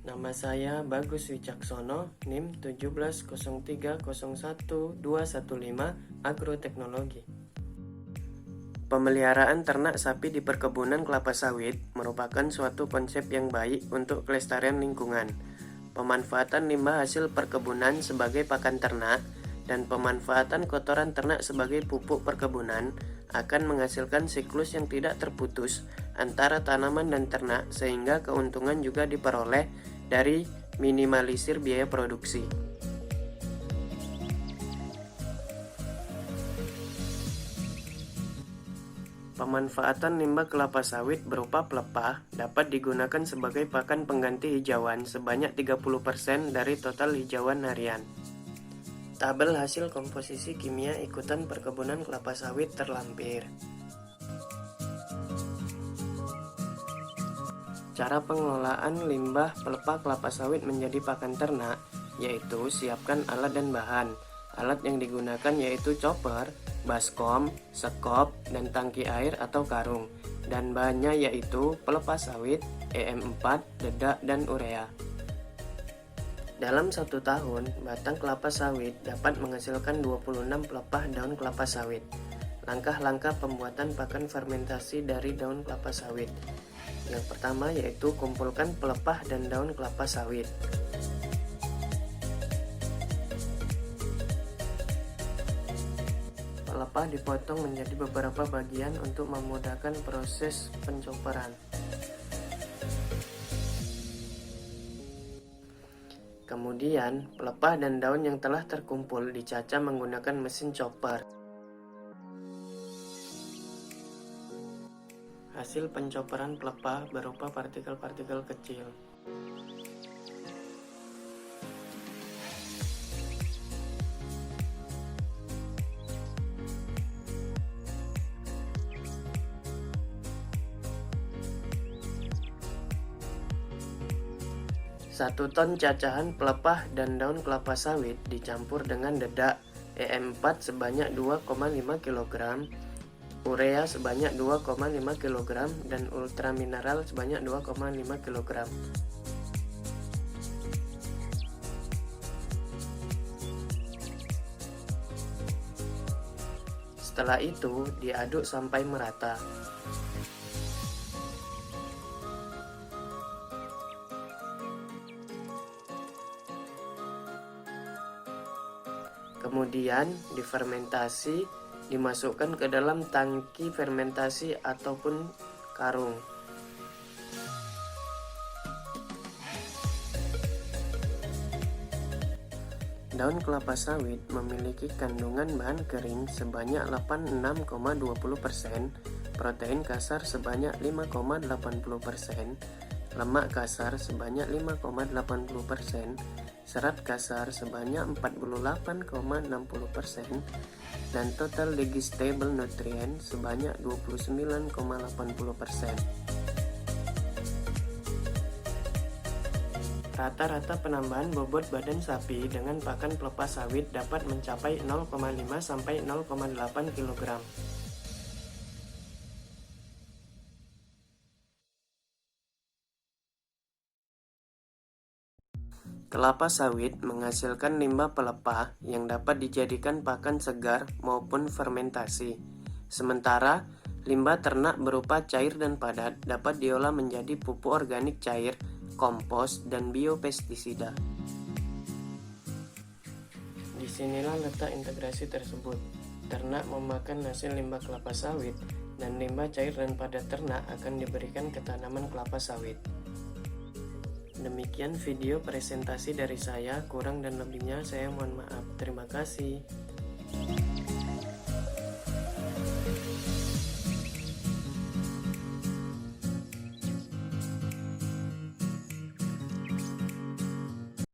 Nama saya Bagus Wicaksono, NIM 170301215, Agroteknologi. Pemeliharaan ternak sapi di perkebunan kelapa sawit merupakan suatu konsep yang baik untuk kelestarian lingkungan. Pemanfaatan limbah hasil perkebunan sebagai pakan ternak dan pemanfaatan kotoran ternak sebagai pupuk perkebunan akan menghasilkan siklus yang tidak terputus antara tanaman dan ternak, sehingga keuntungan juga diperoleh dari minimalisir biaya produksi. Pemanfaatan limbah kelapa sawit berupa pelepah dapat digunakan sebagai pakan pengganti hijauan sebanyak 30% dari total hijauan harian. Tabel hasil komposisi kimia ikutan perkebunan kelapa sawit terlampir. Cara pengelolaan limbah pelepah kelapa sawit menjadi pakan ternak, yaitu siapkan alat dan bahan. Alat yang digunakan yaitu chopper, baskom, sekop, dan tangki air atau karung. Dan bahannya yaitu pelepah sawit, EM4, dedak, dan urea. Dalam 1 tahun, batang kelapa sawit dapat menghasilkan 26 pelepah daun kelapa sawit. Langkah-langkah pembuatan pakan fermentasi dari daun kelapa sawit. Yang pertama yaitu kumpulkan pelepah dan daun kelapa sawit. Pelepah dipotong menjadi beberapa bagian untuk memudahkan proses pencoperan. Kemudian, pelepah dan daun yang telah terkumpul dicacah menggunakan mesin chopper. Hasil pencoperan pelepah berupa partikel-partikel kecil. Satu ton cacahan pelepah dan daun kelapa sawit dicampur dengan dedak EM4 sebanyak 2,5 kg, urea sebanyak 2,5 kg, dan ultramineral sebanyak 2,5 kg. Setelah itu, diaduk sampai merata. Kemudian difermentasi, dimasukkan ke dalam tangki fermentasi ataupun karung. Daun kelapa sawit memiliki kandungan bahan kering sebanyak 86,20%, protein kasar sebanyak 5,80%, lemak kasar sebanyak 5,80%, serat kasar sebanyak 48,60%, dan total digestible nutrient sebanyak 29,80%. Rata-rata penambahan bobot badan sapi dengan pakan pelepah sawit dapat mencapai 0,5 sampai 0,8 kg. Kelapa sawit menghasilkan limbah pelepah yang dapat dijadikan pakan segar maupun fermentasi. Sementara, limbah ternak berupa cair dan padat dapat diolah menjadi pupuk organik cair, kompos, dan biopestisida. Disinilah letak integrasi tersebut. Ternak memakan hasil limbah kelapa sawit, dan limbah cair dan padat ternak akan diberikan ke tanaman kelapa sawit. Demikian video presentasi dari saya, kurang dan lebihnya saya mohon maaf. Terima kasih.